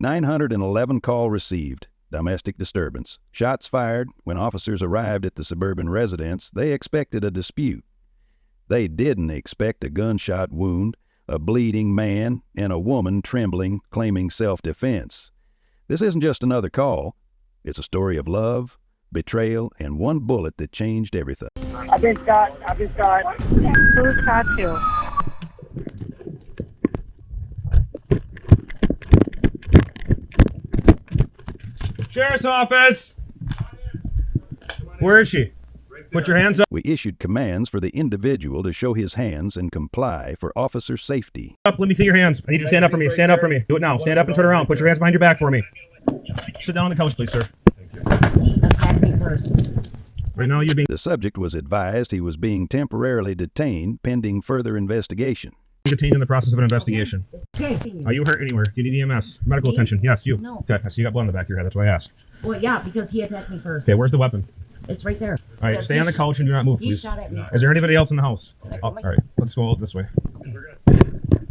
911 call received. Domestic disturbance. Shots fired. When officers arrived at the suburban residence, they expected a dispute. They didn't expect a gunshot wound, a bleeding man, and a woman trembling, claiming self-defense. This isn't just another call. It's a story of love, betrayal, and one bullet that changed everything. I've been shot. Who shot you? Sheriff's office! Where is she? Put your hands up. We issued commands for the individual to show his hands and comply for officer safety. Let me see your hands. I need you to stand up for me. Stand up for me. Do it now. Stand up and turn around. Put your hands behind your back for me. Sit down on the couch, please, sir. Attack me first. Right now, you're being The subject was advised he was being temporarily detained pending further investigation. detained in the process of an investigation. Are you hurt anywhere? Do you need EMS? Medical attention? Yes, you. No. Okay, I see you got blood in the back of your head. That's why I asked. Well, yeah, because he attacked me first. Okay, where's the weapon? It's right there. All right, stay on the couch and do not move, He please. shot at me. Is there anybody else in the house? Oh, all right, let's go this way.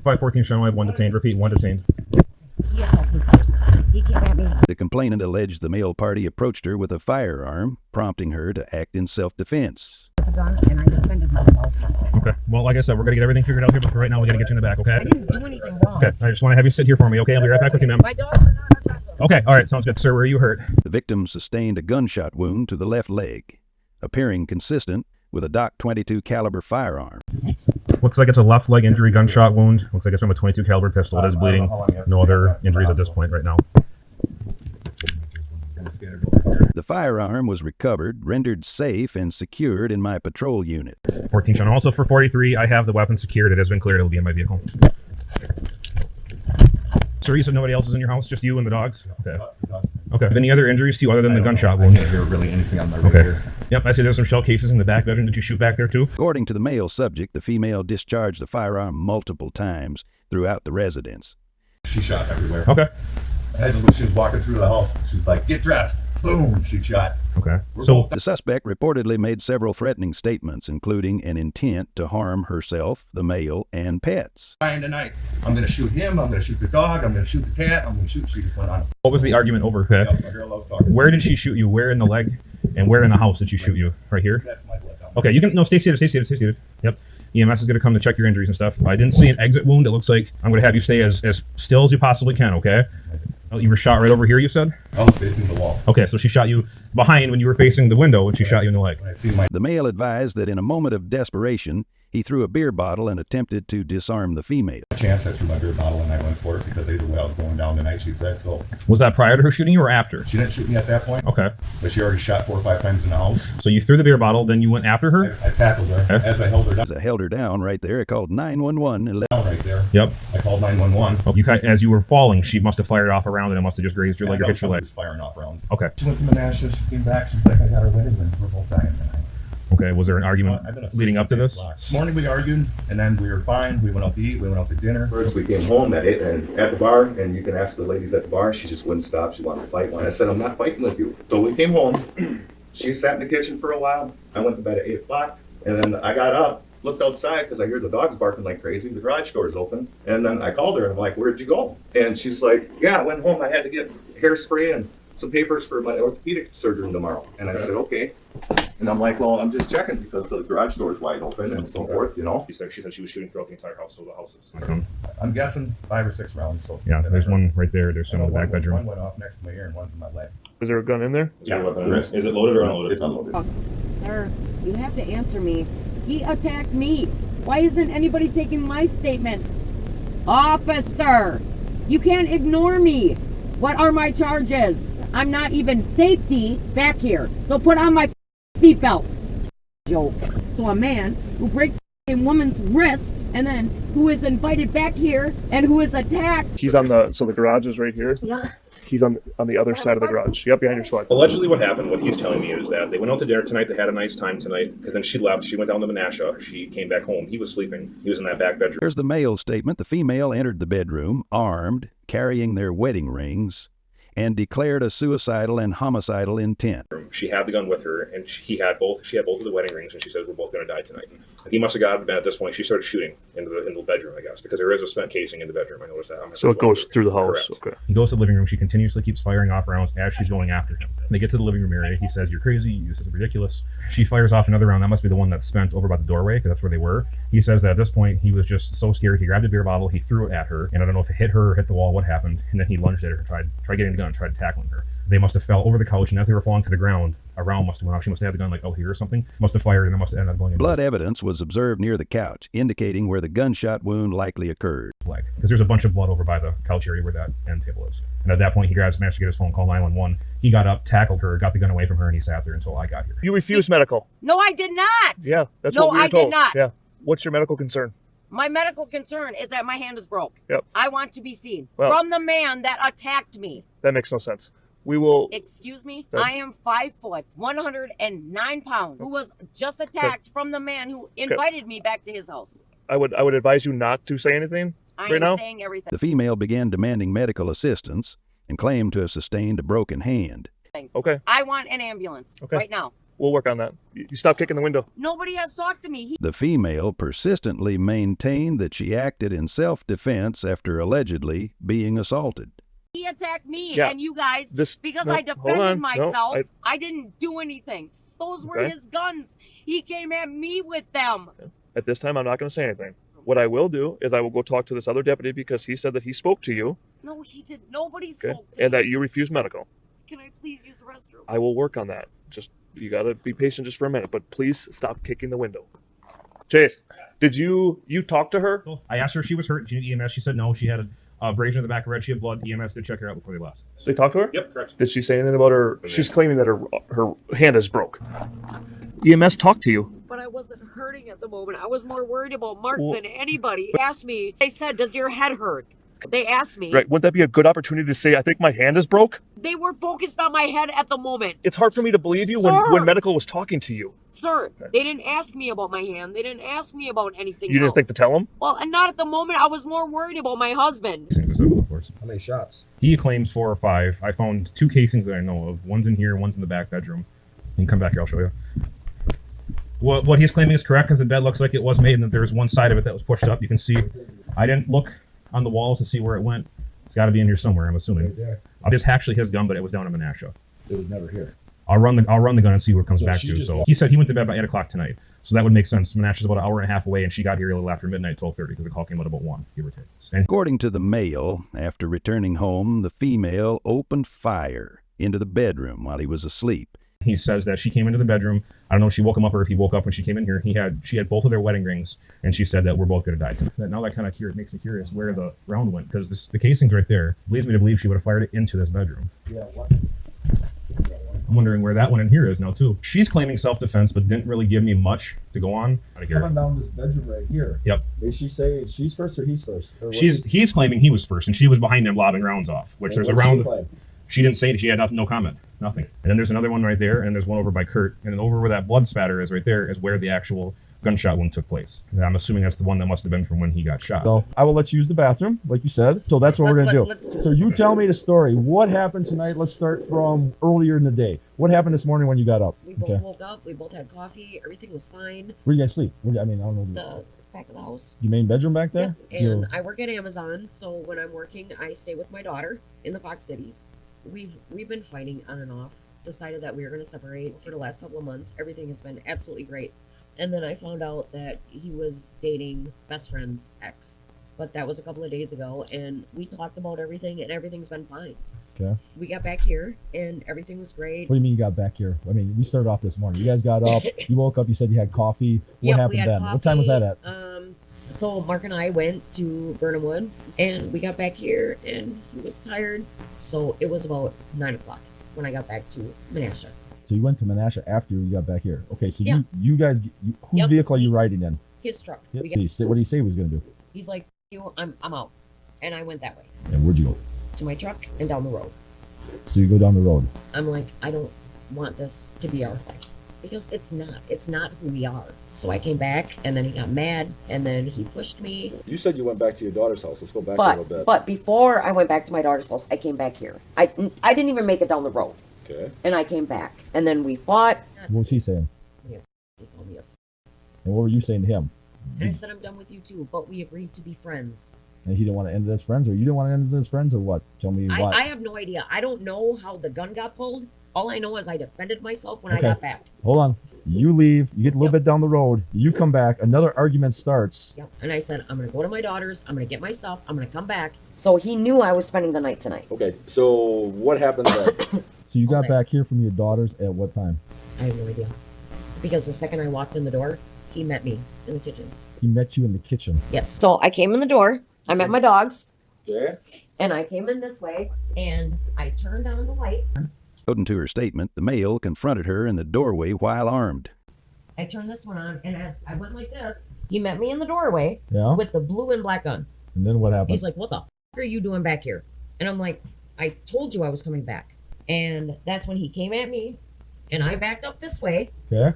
514 Shannon, I have one detained. Repeat, one detained. He attacked me first. He came at me. The complainant alleged the male party approached her with a firearm, prompting her to act in self-defense. With a gun, and I defended myself. Okay, well, like I said, we're going to get everything figured out here, but for right now, we got to get you in the back, okay? I didn't do anything wrong. Okay, I just want to have you sit here for me, okay? I'll be right back with you, ma'am. My dogs are not aggressive. Okay, all right, sounds good. Sir, where are you hurt? The victim sustained a gunshot wound to the left leg, appearing consistent with a Doc 22 caliber firearm. Looks like it's a left leg injury, gunshot wound. Looks like it's from a 22 caliber pistol. It is bleeding. No other injuries at this point right now. The firearm was recovered, rendered safe, and secured in my patrol unit. 14 Sean. Also for 43, I have the weapon secured. It has been cleared. It'll be in my vehicle. Sir, you said nobody else is in your house? Just you and the dogs? Okay. Okay. Any other injuries to you other than the gunshot wound? I can't hear really anything on my right Okay. ear. Yep, I see there's some shell cases in the back bedroom. Did you shoot back there too? According to the male subject, the female discharged the firearm multiple times throughout the residence. She shot everywhere. Okay. As she was walking through the house, she's like, "Get dressed." Boom, she shot. Okay. So The suspect reportedly made several threatening statements, including an intent to harm herself, the male, and pets. Dying tonight. I'm gonna shoot him. I'm gonna shoot the dog. I'm gonna shoot the cat. I'm gonna shoot. She just went on. what was the argument over? Okay. Yep, my girl loves talking. Where did she shoot you? Where in the leg? And where in the house did she shoot you? Right here? That's my blood. Okay, you can, no, stay seated, stay seated, stay seated. Yep. EMS is going to come to check your injuries and stuff. I didn't see an exit wound. It looks like I'm going to have you stay as still as you possibly can, okay? Oh, you were shot right over here, you said? I was facing the wall. Okay, so she shot you behind when you were facing the window when she shot you in the leg. When I see my The male advised that in a moment of desperation, he threw a beer bottle and attempted to disarm the female. chance, I threw my beer bottle and I went for it because either way I was going down tonight, she said. So Was that prior to her shooting you or after? she didn't shoot me at that point, Okay. but she already shot 4 or 5 times in the house. So you threw the beer bottle, then you went after her? I tackled her Okay. as I held her down As I held her down right there, I called 911 and left. right there. Yep. I called 911. Oh, as you were falling, she must have fired off a round and it must have just grazed your leg or hit your leg. Just firing off rounds. Okay. She went to Menasha, she came back, she's like, "I got her wedding ring, we're both dying tonight." Okay. Was there an argument I've been asleep leading up to since this? 8 o'clock. This morning we argued, and then we were fine. We went out to eat, we went out to dinner. First, we came home at the bar, and you can ask the ladies at the bar. She just wouldn't stop. She wanted to fight. And I said, "I'm not fighting with you." So we came home. She sat in the kitchen for a while. I went to bed at 8 o'clock, and then I got up, looked outside because I hear the dogs barking like crazy. The garage door is open, and then I called her and I'm like, "Where'd you go?" And she's like, "Yeah, I went home. I had to get hairspray and some papers for my orthopedic surgeon tomorrow." And I said, "Okay." And I'm like, "Well, I'm just checking because the garage door is wide open and so forth, you know." She said she was shooting throughout the entire house, so the house is. I'm guessing 5 or 6 rounds. So Yeah, there's one right there. There's some in the back One bedroom. went off next to my ear and one's in my leg. Is there a gun in there? Yeah. Is it loaded or unloaded? It's unloaded. Sir, you have to answer me. He attacked me. Why isn't anybody taking my statement? Officer, you can't ignore me. What are my charges? I'm not even safety back here. So put on my seatbelt. Joke. So a man who breaks a woman's wrist and then who is invited back here and who is attacked. He's on so the garage is right here. Yeah. He's on the other side of the garage. Yep, behind your squad. Allegedly, what happened, what he's telling me is that they went out to dinner tonight. They had a nice time tonight because then she left. She went down to Menasha. She came back home. He was sleeping. He was in that back bedroom. Here's the male statement. The female entered the bedroom, armed, carrying their wedding rings, and declared a suicidal and homicidal intent. She had the gun with her, and she had both of the wedding rings, and she says, we're both going to die tonight. He must have got out of bed at this point. She started shooting into the bedroom, I guess, because there is a spent casing in the bedroom. I noticed that. So it goes through the house. Correct. Okay. He goes to the living room. She continuously keeps firing off rounds as she's going after him. They get to the living room area. He says, you're crazy. This is ridiculous. She fires off another round. That must be the one that's spent over by the doorway, because that's where they were. He says that at this point, he was just so scared. He grabbed a beer bottle. He threw it at her, and I don't know if it hit her or hit the wall, what happened, and then he lunged at her, tried getting the gun, tried tackling her. They must have fell over the couch, and as they were falling to the ground, a round must have went off. She must have had the gun like out here or something. Must have fired, and it must have ended up going in. Blood evidence was observed near the couch, indicating where the gunshot wound likely occurred. Because there's a bunch of blood over by the couch area where that end table is. And at that point, he managed to get his phone, call 911. He got up, tackled her, got the gun away from her, and he sat there until I got here. You refused medical. No, I did not. Yeah, that's No, what we were I did told. not. Yeah. What's your medical concern? My medical concern is that my hand is broke. Yep. I want to be seen Well- from the man that attacked me. That makes no sense. We will. Excuse me? That- I am 5 foot, 109 pounds, who was just attacked from the man who invited me back to his house. I would advise you not to say anything. I Right am now? saying everything. The female began demanding medical assistance and claimed to have sustained a broken hand. Okay, I want an ambulance Okay. right now. we'll work on that. You stop kicking the window. Nobody has talked to me. The female persistently maintained that she acted in self-defense after allegedly being assaulted. He attacked me Yeah. and you guys because no, I hold defended on. No, myself. I didn't do anything. Those were Okay. his guns. He came at me with them. At this time, I'm not going to say anything. What I will do is I will go talk to this other deputy because he said that he spoke to you, No, he did. Nobody okay, spoke to and me. that you refused medical. Can I please use the restroom? I will work on that. Just you got to be patient just for a minute, but please stop kicking the window. Chase, did you talk to her? I asked her if she was hurt. She needed EMS. She said no. She had a abrasion in the back of her head. She had blood. EMS did check her out before they left. They talked to her? Yep, correct. Did she say anything about her? She's claiming that her hand is broke. EMS talked to you. But I wasn't hurting at the moment. I was more worried about Mark Well- than anybody. They asked me, they said, does your head hurt? They asked me. Right? Wouldn't that be a good opportunity to say, I think my hand is broke? They were focused on my head at the moment. It's hard for me to believe you Sir! when medical was talking to you. Sir, they didn't ask me about my hand. They didn't ask me about anything You didn't else. think to tell them? Well, and not at the moment. I was more worried about my husband. How many shots? He claims 4 or 5. I found 2 casings that I know of. One's in here, one's in the back bedroom. You can come back here, I'll show you. What he's claiming is correct because the bed looks like it was made and that there's one side of it that was pushed up. You can see, I didn't look on the walls to see where it went. It's got to be in here somewhere, I'm assuming. Right there. It's actually his gun, but it was down in Menasha. It was never here. I'll run the gun and see where it comes So back she to. just So walked- he said he went to bed by 8 o'clock tonight. So that would make sense. Menasha's about an hour and a half away, and she got here a little after midnight, 12:30, because the call came out about 1, give or take. And According to the male, after returning home, the female opened fire into the bedroom while he was asleep. he says that she came into the bedroom. I don't know if she woke him up or if he woke up when she came in here. She had both of their wedding rings, and she said that we're both going to die tonight. Now that kind of makes me curious where the round went, because the casing's right there. Leads me to believe she would have fired it into this bedroom. Yeah, what? I'm wondering where that one in here is now too. She's claiming self-defense, but didn't really give me much to go on. Out of here. Coming down this bedroom right here. Yep. Did she say she's first or he's first? Or what's- He's claiming he was first, and she was behind him lobbing rounds off. Which there's a what did she round. claim? She didn't say it. She had no comment, nothing. And then there's another one right there, and there's one over by Kurt, and then over where that blood spatter is right there is where the actual gunshot wound took place. And I'm assuming that's the one that must have been from when he got shot. So I will let you use the bathroom, like you said. So that's what we're gonna Let's do do. So this. you tell me the story. What happened tonight? Let's start from earlier in the day. What happened this morning when you got up? We both Okay. woke up. We both had coffee. Everything was fine. Where you guys sleep? I don't know. The back of the house. Your main bedroom back there? Yep. And I work at Amazon, so when I'm working, I stay with my daughter in the Fox Cities. We've been fighting on and off. Decided that we were going to separate for the last couple of months. Everything has been absolutely great. And then I found out that he was dating best friend's ex. But that was a couple of days ago, and we talked about everything, and everything's been fine. Okay. We got back here, and everything was great. What do you mean you got back here? I mean, we started off this morning. You guys got up. You woke up. You said you had coffee. What Yep, we happened had then? What time was that at? So Mark and I went to Burnham Wood, and we got back here, and he was tired. So it was about 9 o'clock when I got back to Menasha. So you went to Menasha after you got back here. Okay. So Yeah. you guys, whose Yep. vehicle are you riding in? His truck. Yep. We What did he say he was gonna do? He's like, I'm out. And I went that way And where'd you go? to my truck and down the road. So you go down the road. I'm like, I don't want this to be our fight. because it's not who we are. So I came back, and then he got mad, and then he pushed me. You said you went back to your daughter's house. Let's go back a little bit. But before I went back to my daughter's house, I came back here. I didn't even make it down the road. Okay. And I came back, and then we fought. What was he saying? He called me a s- And what were you saying to him? And I said, I'm done with you too, but we agreed to be friends. And he didn't want to end it as friends, or you didn't want to end it as friends, or what? Tell me what. I have no idea. I don't know how the gun got pulled. All I know is I defended myself when I Okay. got back. Hold on. You leave. You get a little bit down the road. You come back. Another argument starts. Yep. And I said, I'm going to go to my daughter's. I'm going to get my stuff. I'm going to come back. So he knew I was spending the night tonight. Okay. So what happened then? So you got Okay. back here from your daughter's at what time? I have no idea. Because the second I walked in the door, he met me in the kitchen. He met you in the kitchen. Yes. So I came in the door. I met my dogs. Okay. And I came in this way. And I turned on the light. According to her statement, the male confronted her in the doorway while armed. I turned this one on. And as I went like this, he met me in the doorway Yeah. with the blue and black gun. And then what happened? He's like, what the f*** are you doing back here? And I'm like, I told you I was coming back. And that's when he came at me, and I backed up this way, Okay.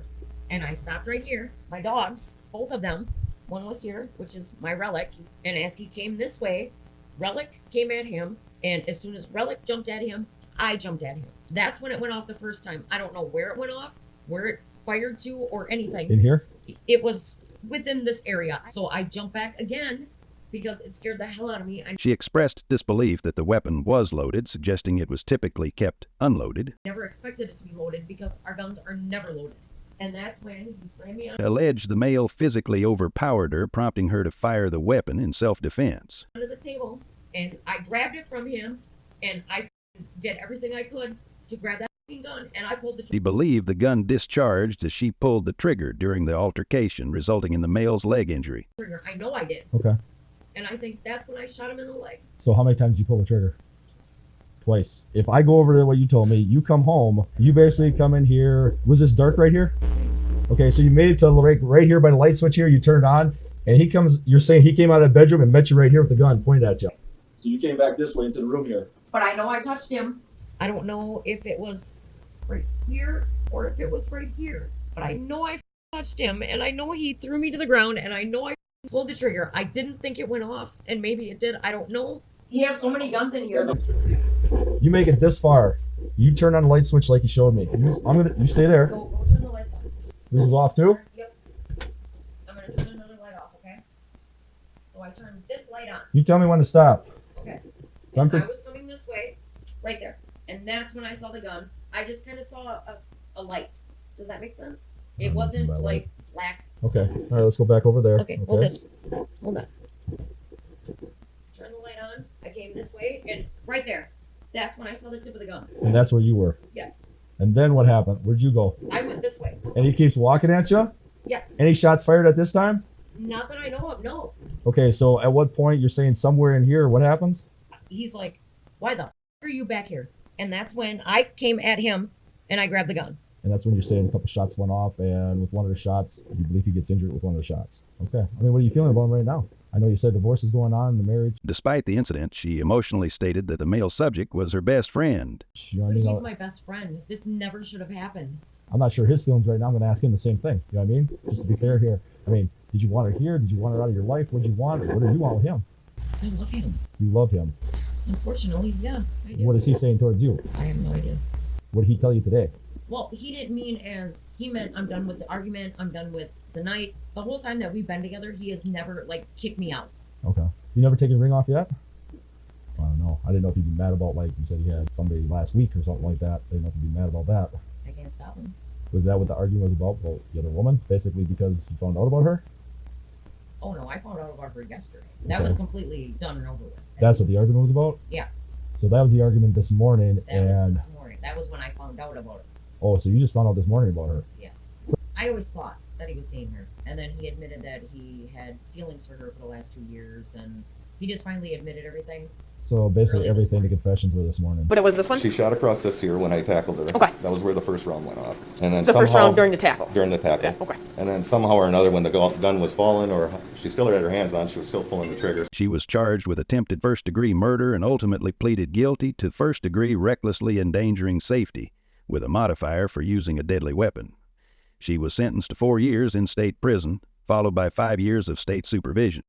and I stopped right here. My dogs, both of them, one was here, which is my Relic, and as he came this way, Relic came at him, and as soon as Relic jumped at him, I jumped at him. That's when it went off the first time. I don't know where it went off, where it fired to, or anything. In here? It was within this area. So I jumped back again because it scared the hell out of me. I She expressed disbelief that the weapon was loaded, suggesting it was typically kept unloaded. never expected it to be loaded because our guns are never loaded. And that's when he slammed me Alleged the male physically overpowered her, prompting her to fire the weapon in self-defense. under the table, and I grabbed it from him, and I did everything I could to grab that gun, and I pulled the She believed the gun discharged as she pulled the trigger during the altercation, resulting in the male's leg injury. trigger. I know I did. Okay. And I think that's when I shot him in the leg. So how many times did you pull the trigger? Twice. If I go over to what you told me, you come home, you basically come in here. Was this dark right here? Okay, so you made it to right here by the light switch here, you turned on, and he comes, you're saying he came out of the bedroom and met you right here with the gun pointed at you. So you came back this way into the room here. But I know I touched him. I don't know if it was right here or if it was right here. But I know I touched him, and I know he threw me to the ground, and I know I pulled the trigger. I didn't think it went off, and maybe it did. I don't know. He has so many guns in here. You make it this far. You turn on the light switch like you showed me. You stay there. Go turn the lights on. This is off too? Yep. I'm gonna turn another light off, okay? So I turned this light on. You tell me when to stop. Okay. I'm And I was coming this way, right there. And that's when I saw the gun. I just kind of saw a light. Does that make sense? It wasn't by light. like black. Okay. All right, let's go back over there. Okay, hold this. Hold on. Turn the light on. I came this way, and right there. That's when I saw the tip of the gun. And that's where you were. Yes. And then what happened? Where'd you go? I went this way. And he keeps walking at you? Yes. Any shots fired at this time? Not that I know of, no. Okay, so at what point you're saying somewhere in here, what happens? He's like, why the f are you back here? And that's when I came at him, and I grabbed the gun. And that's when you're saying a couple shots went off, and with one of the shots, you believe he gets injured with one of the shots. Okay. I mean, what are you feeling about him right now? I know you said divorce is going on in the marriage. Despite the incident, she emotionally stated that the male subject was her best friend. You know what I But mean? he's my best friend. This never should have happened. I'm not sure his feelings right now. I'm going to ask him the same thing. You know what I mean? Just to be fair here. I mean, did you want her here? Did you want her out of your life? What did you want? What did you want with him? I love him. You love him. Unfortunately, yeah, I do. What is he saying towards you? I have no idea. What did he tell you today? Well, he didn't mean as he meant I'm done with the argument, I'm done with the night. The whole time that we've been together, he has never like kicked me out. Okay. You never taken your ring off yet? I don't know. I didn't know if you'd be mad about, like you said, he had somebody last week or something like that. I didn't know if you'd be mad about that. I can't stop him. Was that what the argument was about the other woman? Basically because you found out about her? Oh no, I found out about her yesterday. That was completely done and over with. That's what the argument was about? Yeah. So that was the argument this morning, That was and this morning. That was when I found out about it. oh, so you just found out this morning about her? Yes. I always thought that he was seeing her, and then he admitted that he had feelings for her for the last 2 years, and he just finally admitted everything. So basically Early this everything, the morning. confessions were this morning. But it was this one? She shot across this here when I tackled her. Okay. That was where the first round went off. And then The first somehow- round during the tackle? During the tackle. Yeah, okay. And then somehow or another, when the gun was falling, or she still had her hands on, she was still pulling the trigger. She was charged with attempted first-degree murder and ultimately pleaded guilty to first-degree recklessly endangering safety, with a modifier for using a deadly weapon. She was sentenced to 4 years in state prison, followed by 5 years of state supervision.